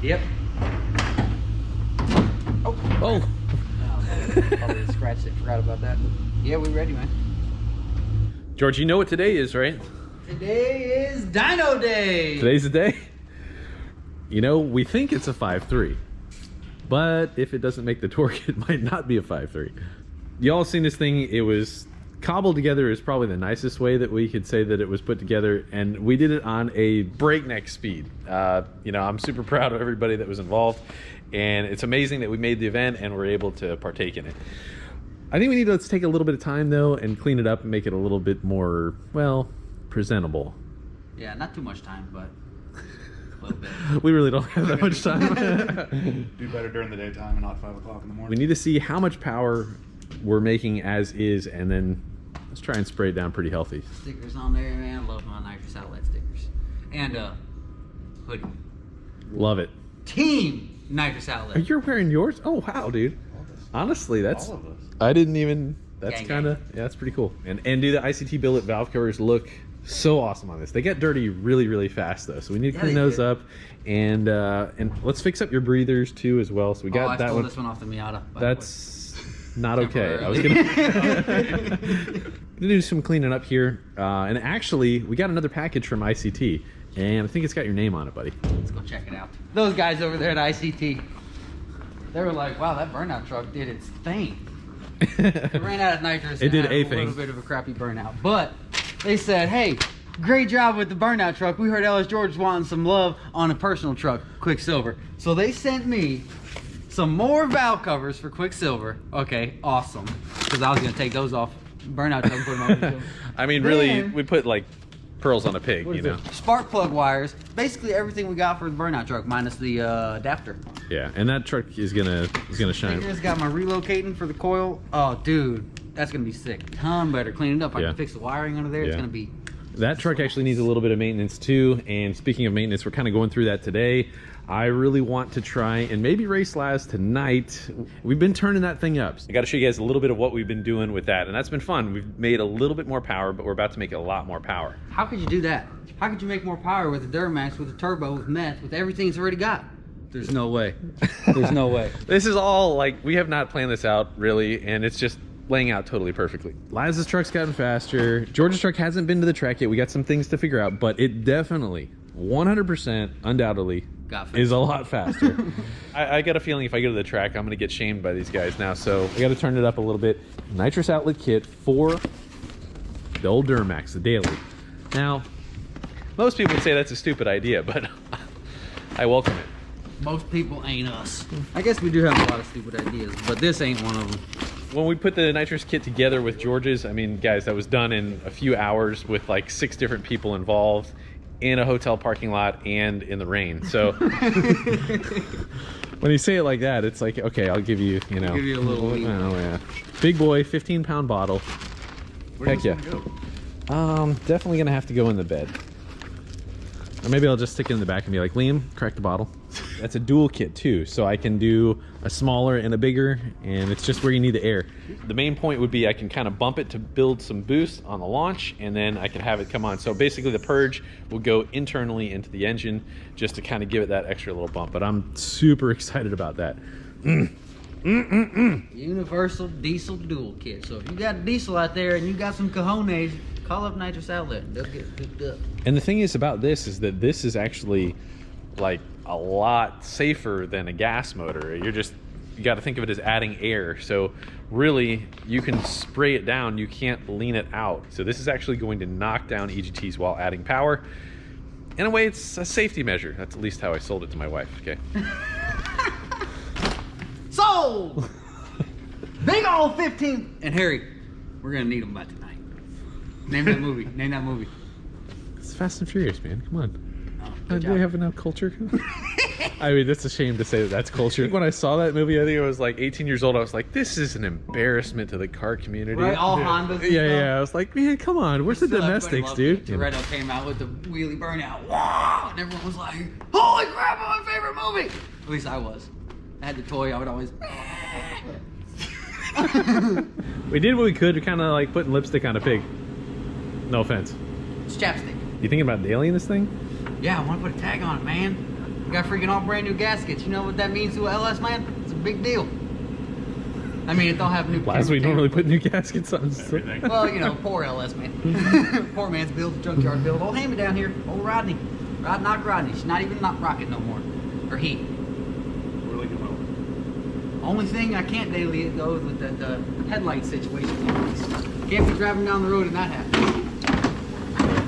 Yep. Oh. Oh. Probably scratched it. Forgot about that. Yeah, we ready, man. George, you know what today is, right? Today is Dyno Day. Today's the day. You know, we think it's a 5.3, but if it doesn't make the torque, it might not be a 5.3. Y'all seen this thing? It was cobbled together is probably the nicest way that we could say that it was put together, and we did it on a breakneck speed. You know, I'm super proud of everybody that was involved, and it's amazing that we made the event and we're able to partake in it. I think we need to take a little bit of time though and clean it up and make it a little bit more, well, presentable. Yeah, not too much time, but a little bit. We really don't have that much time. Do better during the daytime and not 5 o'clock in the morning. We need to see how much power we're making as is, and then let's try and spray it down pretty healthy. Stickers on there, man. I love my Nitrous outlet stickers. And hoodie. Love it. Team Nitrous outlet. You're wearing yours? Oh wow, dude. Honestly, that's All of us. I didn't even. That's Gang, kind of yeah, that's pretty cool. And do the ICT billet valve covers look so awesome on this? They get dirty really fast though, so we need to clean those up, and let's fix up your breathers too as well. So we got that one. This one off the Miata. That's not okay. I was gonna do some cleaning up here, and actually we got another package from ICT, and I think it's got your name on it, buddy. Let's go check it out. Those guys over there at ICT, they were like, "Wow, that burnout truck did its thing." It ran out of nitrous. It did had a little thing. bit of a crappy burnout, but they said, "Hey, great job with the burnout truck. We heard Ellis George wanting some love on a personal truck, Quicksilver." So they sent me some more valve covers for Quicksilver. Okay, awesome. Because I was gonna take those off burnout truck and put them on the I mean, really, we put like pearls on a pig, you know. Spark plug wires. Basically everything we got for the burnout truck minus the adapter. Yeah, and that truck is gonna shine. Fingers got my relocating for the coil. Oh, dude, that's gonna be sick. Ton better. Clean it up. I Yeah. can fix the wiring under there. It's Yeah. gonna be. That truck actually needs a little bit of maintenance too. And speaking of maintenance, we're kind of going through that today. I really want to try and maybe race Laz tonight. We've been turning that thing up. I got to show you guys a little bit of what we've been doing with that, and that's been fun. We've made a little bit more power, but we're about to make a lot more power. How could you do that? How could you make more power with a Duramax, with a turbo, with meth, with everything it's already got? There's no way. There's no way. This is all like, we have not planned this out really, and it's just laying out totally perfectly. Laz's truck's gotten faster. George's truck hasn't been to the track yet. We got some things to figure out, but it definitely, 100%, undoubtedly, is a lot faster. I got a feeling if I go to the track, I'm gonna get shamed by these guys now, so I gotta turn it up a little bit. Nitrous outlet kit for the old Duramax, the daily. Now, most people would say that's a stupid idea, but I welcome it. Most people ain't us. I guess we do have a lot of stupid ideas, but this ain't one of them. When we put the nitrous kit together with George's, I mean, guys, that was done in a few hours with like 6 different people involved in a hotel parking lot and in the rain. So when you say it like that, it's like, okay, I'll give you, you know, Give you a little lead. Oh yeah, big boy, 15-pound bottle. Heck yeah. Definitely gonna have to go in the bed. Or maybe I'll just stick it in the back and be like, Liam, crack the bottle. That's a dual kit too, so I can do a smaller and a bigger, and it's just where you need the air. The main point would be I can kind of bump it to build some boost on the launch, and then I can have it come on. So basically the purge will go internally into the engine just to kind of give it that extra little bump, but I'm super excited about that. Universal diesel dual kit. So if you got a diesel out there and you got some cojones, call up Nitrous Outlet. They'll get hooked up. And the thing is about this is that this is actually like a lot safer than a gas motor. You got to think of it as adding air. So really you can spray it down, you can't lean it out. So this is actually going to knock down EGTs while adding power. In a way, it's a safety measure. That's at least how I sold it to my wife, okay? Sold! Big old 15. And Harry, we're gonna need them by tonight. Name that movie. Name that movie. It's Fast and Furious, man. Come on. Oh, Do we have enough culture? I mean, it's a shame to say that that's culture. When I saw that movie, I think I was like 18 years old. I was like, this is an embarrassment to the car community. Right, all Hondas. and Yeah, stuff. I was like, man, come on. Where's the Still, everybody domestics, loved dude? it. Toretto came out with the wheelie burnout. Wow! And everyone was like, holy crap, my favorite movie! At least I was. I had the toy, I would always... We did what we could. We kind of like putting lipstick on a pig. No offense. It's chapstick. You thinking about dailying this thing? Yeah, I want to put a tag on it, man. We got freaking all brand new gaskets. You know what that means to a LS, man? It's a big deal. I mean, it don't have new. Why do we normally put new gaskets on? Well, you know, poor LS man. Poor man's build, junkyard build. Old hand me down here, old Rodney. Rodknock Rodney. She's not even not rocket no more. Or he. Really good motor. Only thing I can't daily it goes with the headlight situation. Can't be driving down the road and that happens.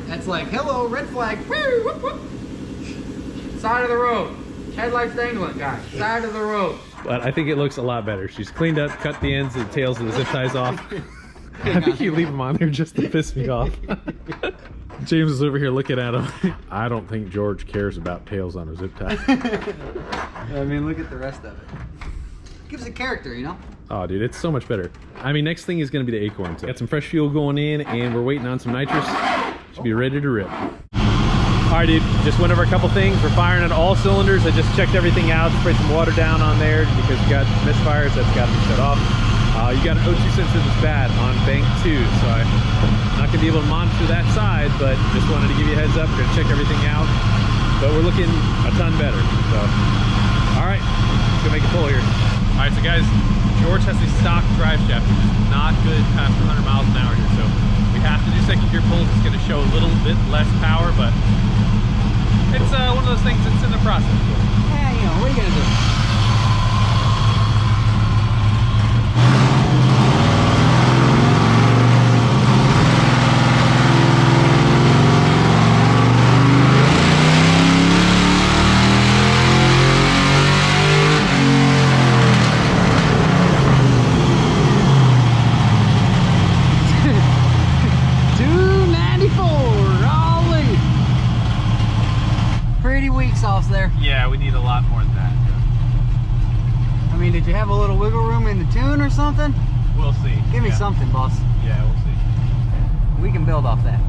That's like, hello, red flag. Woo, whoop, whoop. Side of the road. Headlights dangling, guys. Side of the road. But I think it looks a lot better. She's cleaned up, cut the ends and the tails of the zip ties off. I think you leave them on there just to piss me off. James is over here looking at him. I don't think George cares about tails on a zip tie. I mean, look at the rest of it. Gives it character, you know? Oh, dude, it's so much better. I mean, next thing is going to be the acorns. Got some fresh fuel going in, and we're waiting on some nitrous. Should be ready to rip. All right, dude, just went over a couple things. We're firing on all cylinders. I just checked everything out, sprayed some water down on there because you got misfires. That's got to be shut off. You got an O2 sensor that's bad on bank 2, so I'm not going to be able to monitor that side, but just wanted to give you a heads up. We're going to check everything out, but we're looking a ton better. So, all right, let's go make a pull here. All right, so guys, George has a stock drive shaft, which is not good past 100 miles an hour here, so we have to do second gear pulls. It's going to show a little bit less power, but it's one of those things that's in the process. Yeah, you know, what are you gonna do? There. Yeah, we need a lot more than that. I mean, did you have a little wiggle room in the tune or something? We'll see. Give me something, boss. Yeah, we'll see. We can build off that.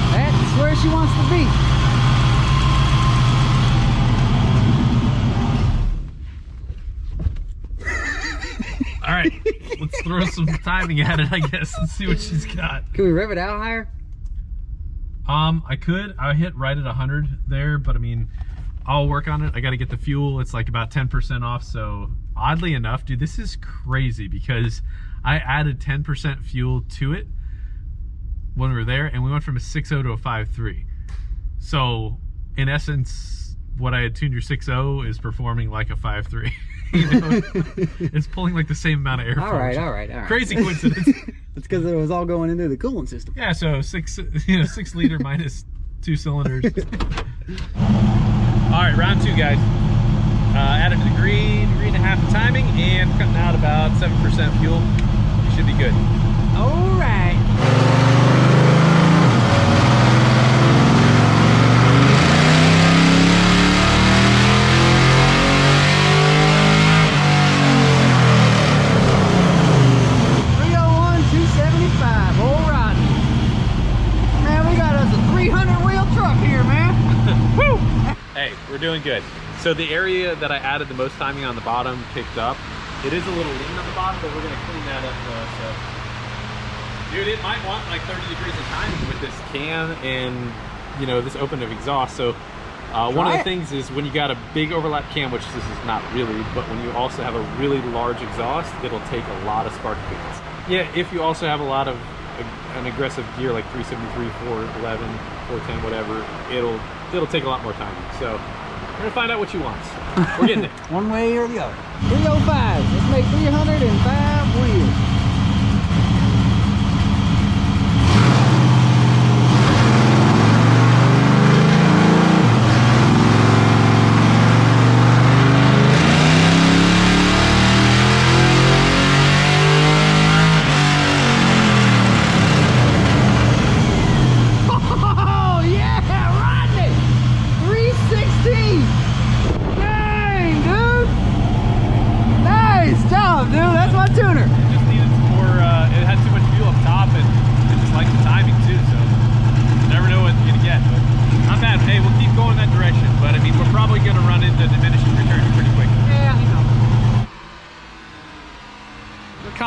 That's where she wants to be. All right, let's throw some timing at it, I guess, and see what she's got. Can we rev it out higher? I could. I hit right at 100 there, but I mean, I'll work on it. I got to get the fuel. It's like about 10% off. So oddly enough, dude, this is crazy because I added 10% fuel to it when we were there, and we went from a 6.0 to a 5.3. So in essence, what I had tuned your 6.0 is performing like a 5.3. You know, it's pulling like the same amount of air. All right. Crazy coincidence. It's because it was all going into the coolant system. Yeah, so 6 liter minus 2 cylinders. All right, round 2, guys. Added to the degree and a half of timing, and cutting out about 7% fuel. You should be good. All right. We're doing good. So the area that I added the most timing on the bottom picked up. It is a little lean on the bottom, but we're gonna clean that up so. Dude, it might want like 30 degrees of timing with this cam and, you know, this open of exhaust. So one of the things is when you got a big overlap cam, which this is not really, but when you also have a really large exhaust, it'll take a lot of spark plugs. Yeah, if you also have a lot of an aggressive gear like 373, 411, 410, whatever, it'll take a lot more timing. So we're gonna find out what you want. We're getting it. One way or the other. 305. Let's make 305 wheels. Just needed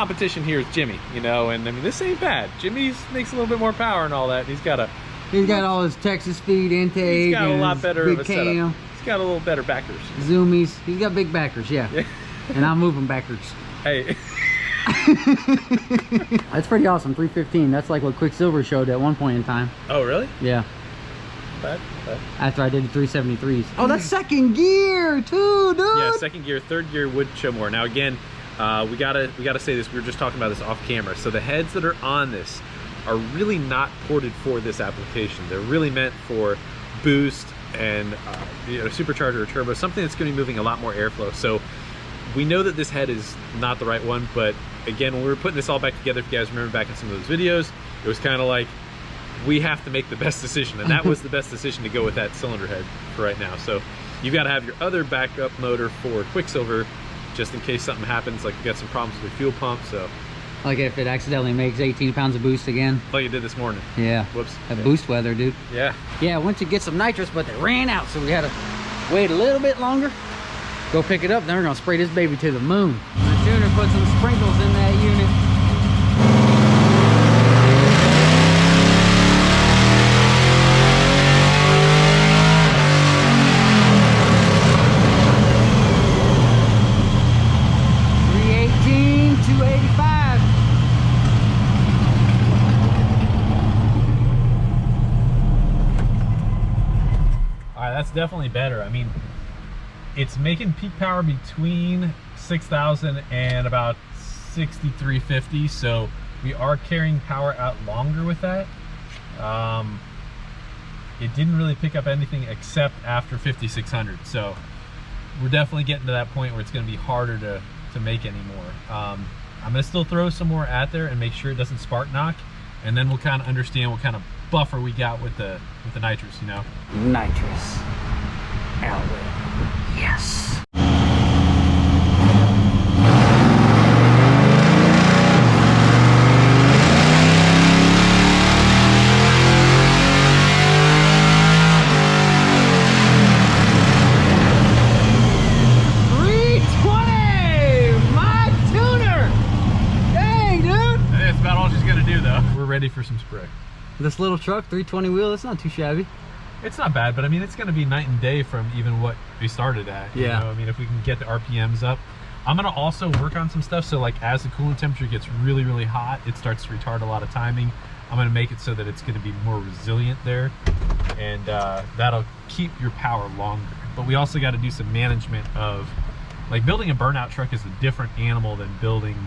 competition here is Jimmy, you know, and I mean, this ain't bad. Jimmy makes a little bit more power and all that. He's got all his Texas feed intake. He's got a and lot his better big of a setup. cam, He's got a little better backers. zoomies. He's got big backers, yeah. And I'm moving backwards. Hey. That's pretty awesome. 315. That's like what Quicksilver showed at one point in time. Oh, really? Yeah. Bad. After I did the 373s. Oh, that's second gear too, dude. Yeah, second gear, third gear would show more. Now again, we gotta say this. We were just talking about this off camera. So the heads that are on this are really not ported for this application. They're really meant for boost and supercharger or turbo, something that's going to be moving a lot more airflow. So we know that this head is not the right one, but again, when we were putting this all back together, if you guys remember back in some of those videos, it was kind of like, we have to make the best decision, and that was the best decision to go with that cylinder head for right now. So you've got to have your other backup motor for Quicksilver, just in case something happens, like you got some problems with your fuel pump. So like if it accidentally makes 18 pounds of boost again. like it did this morning. Yeah. Whoops. That boost weather, dude. Yeah. Yeah, I went to get some nitrous, but they ran out, so we had to wait a little bit longer. Go pick it up, then we're gonna spray this baby to the moon. The tuner put some sprinkles in that unit. That's definitely better. I mean, it's making peak power between 6,000 and about 6,350, so we are carrying power out longer with that. It didn't really pick up anything except after 5,600, so we're definitely getting to that point where it's going to be harder to make anymore. I'm going to still throw some more at there and make sure it doesn't spark knock, and then we'll kind of understand what kind of buffer we got with the nitrous, you know. Nitrous outlet. Yes. Ready for some spray. This little truck, 320 wheel, that's not too shabby. It's not bad, but I mean, it's going to be night and day from even what we started at. Yeah. You know? I mean, if we can get the RPMs up. I'm going to also work on some stuff. So like as the coolant temperature gets really, really hot, it starts to retard a lot of timing. I'm going to make it so that it's going to be more resilient there. And that'll keep your power longer. But we also got to do some management of, like, building a burnout truck is a different animal than building,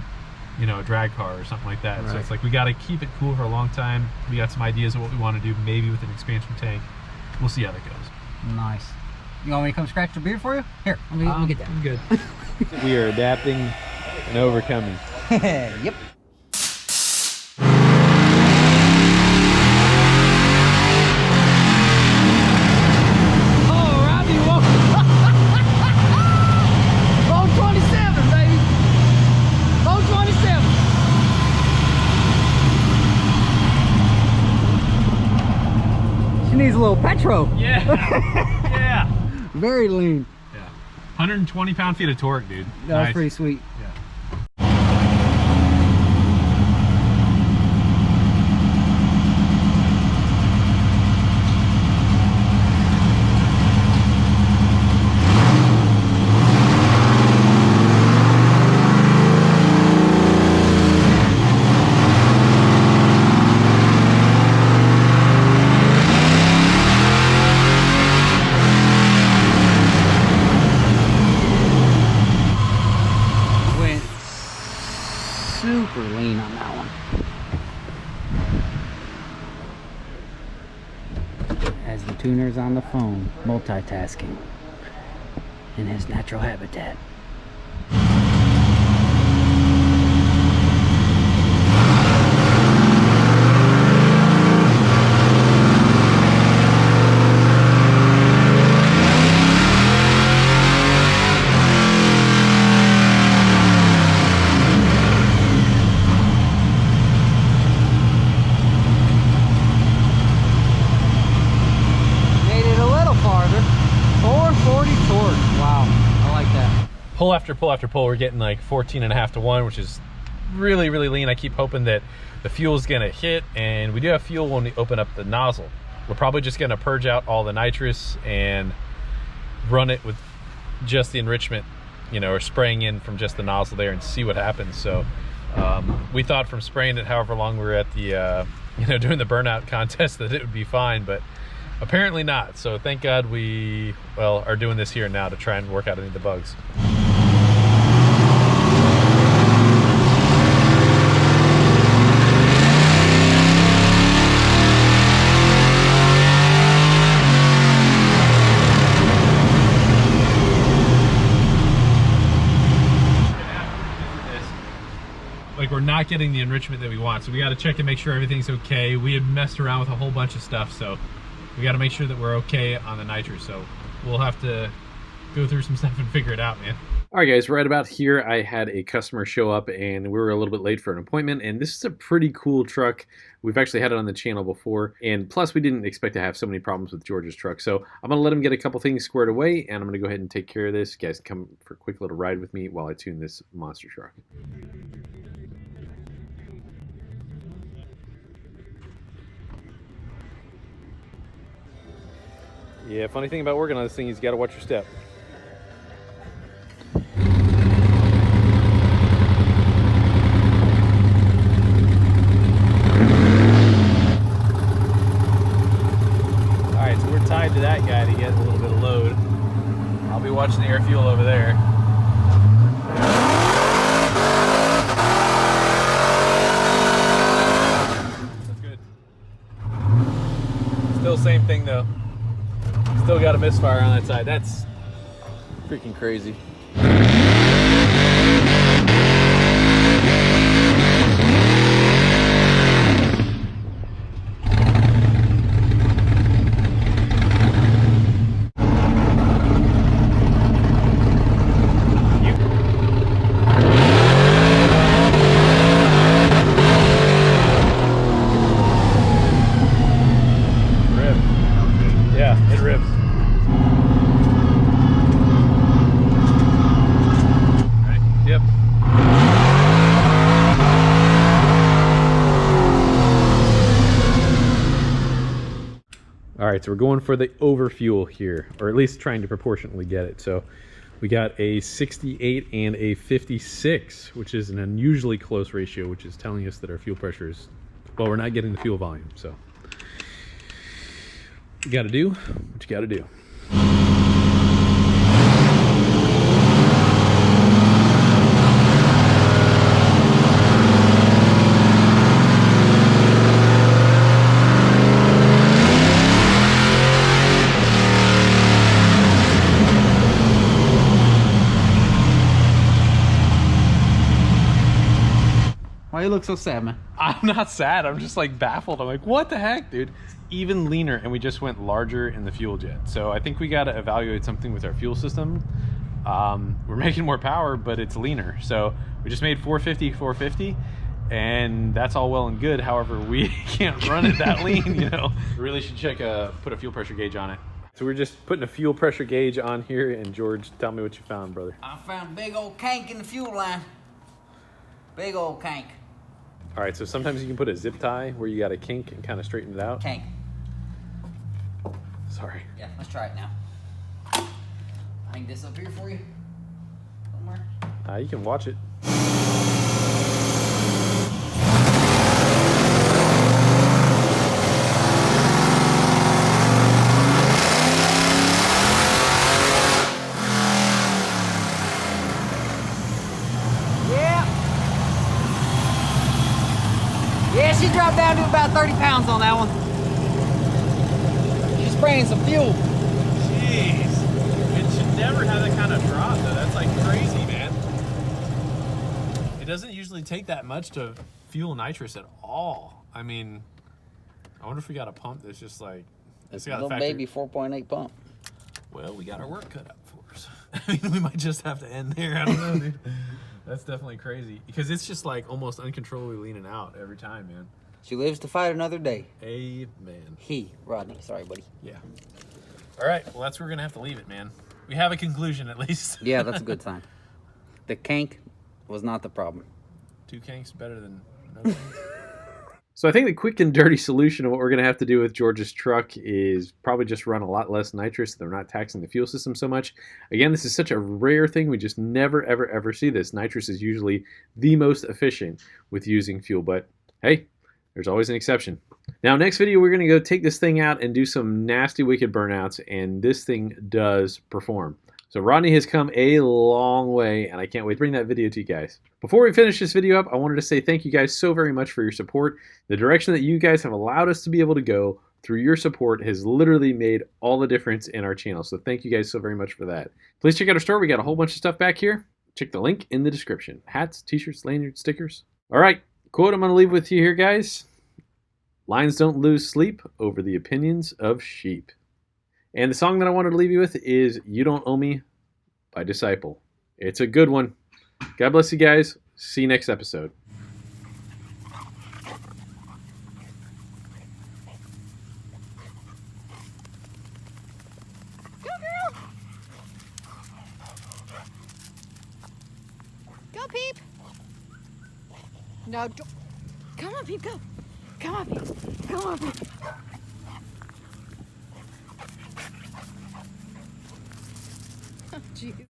you know, a drag car or something like that. Right. So it's like we got to keep it cool for a long time. We got some ideas of what we want to do, maybe with an expansion tank. We'll see how that goes. Nice. You want me to come scratch the beer for you? Here, let me get that. I'm good. We are adapting and overcoming. Yep. Oh, Rodney, whoa. Boat 27, baby. Boat 27. She needs a little petro. Yeah. Yeah. Very lean. Yeah. 120 pound-feet of torque, dude. That was pretty sweet. Yeah. Super lean on that one. As the tuner's on the phone, multitasking in his natural habitat. Pull after pull after pull, we're getting like 14.5 to 1, which is really, really lean. I keep hoping that the fuel's gonna hit, and we do have fuel when we open up the nozzle. We're probably just gonna purge out all the nitrous and run it with just the enrichment, you know, or spraying in from just the nozzle there and see what happens. So we thought from spraying it however long we were at the, you know, doing the burnout contest that it would be fine, but apparently not. So thank God we, well, are doing this here now to try and work out any of the bugs. Like, we're not getting the enrichment that we want, so we got to check to make sure everything's okay. We had messed around with a whole bunch of stuff, so we got to make sure that we're okay on the nitrous. So we'll have to go through some stuff and figure it out, man. All right, guys, right about here, I had a customer show up, and we were a little bit late for an appointment, and this is a pretty cool truck. We've actually had it on the channel before, and plus we didn't expect to have so many problems with George's truck. So I'm going to let him get a couple things squared away, and I'm going to go ahead and take care of this. You guys come for a quick little ride with me while I tune this monster truck. Yeah, funny thing about working on this thing is you gotta watch your step. Alright, so we're tied to that guy to get a little bit of load. I'll be watching the air fuel over there. That's good. Still same thing though. Still got a misfire on that side. That's freaking crazy. Yeah, it rips. Yep. All right, so we're going for the overfuel here, or at least trying to proportionately get it. So we got a 68 and a 56, which is an unusually close ratio, which is telling us that our fuel pressure is, well, we're not getting the fuel volume. So you got to do what you got to do. Why you look so sad, man? I'm not sad. I'm just like baffled. I'm like, what the heck, dude? Even leaner, and we just went larger in the fuel jet. So I think we got to evaluate something with our fuel system. We're making more power, but it's leaner. So we just made 450, and that's all well and good. However, we can't run it that lean, you know. We really should check, put a fuel pressure gauge on it. So we're just putting a fuel pressure gauge on here, and George, tell me what you found, brother. I found a big old kink in the fuel line. Big old kink. All right, so sometimes you can put a zip tie where you got a kink and kind of straighten it out. Kink. Sorry. Yeah, let's try it now. Hang this up here for you. Somewhere. You can watch it. Yeah, she dropped down to about 30 pounds on that one. She's spraying some fuel. Jeez. It should never have that kind of drop, though. That's like crazy, man. It doesn't usually take that much to fuel nitrous at all. I mean, I wonder if we got a pump that's just like... It's a little baby 4.8 pump. Well, we got our work cut out for us. I mean, we might just have to end there. I don't know, dude. That's definitely crazy. Because it's just like almost uncontrollably leaning out every time, man. She lives to fight another day. Amen. Rodney. Sorry, buddy. Yeah. All right. Well, that's where we're going to have to leave it, man. We have a conclusion, at least. Yeah, that's a good sign. The kink was not the problem. 2 kinks better than no kinks. So I think the quick and dirty solution of what we're going to have to do with George's truck is probably just run a lot less nitrous so they're not taxing the fuel system so much. Again, this is such a rare thing. We just never, ever, ever see this. Nitrous is usually the most efficient with using fuel, but hey, there's always an exception. Now, next video, we're going to go take this thing out and do some nasty, wicked burnouts, and this thing does perform. So Rodney has come a long way, and I can't wait to bring that video to you guys. Before we finish this video up, I wanted to say thank you guys so very much for your support. The direction that you guys have allowed us to be able to go through your support has literally made all the difference in our channel. So thank you guys so very much for that. Please check out our store. We got a whole bunch of stuff back here. Check the link in the description. Hats, t-shirts, lanyards, stickers. All right, quote I'm going to leave with you here, guys. Lions don't lose sleep over the opinions of sheep. And the song that I wanted to leave you with is You Don't Owe Me by Disciple. It's a good one. God bless you guys. See you next episode. Go, girl! Go, Peep! No, don't. Come on, Peep, go! Come on, Peep! Come on, Peep! Jeez.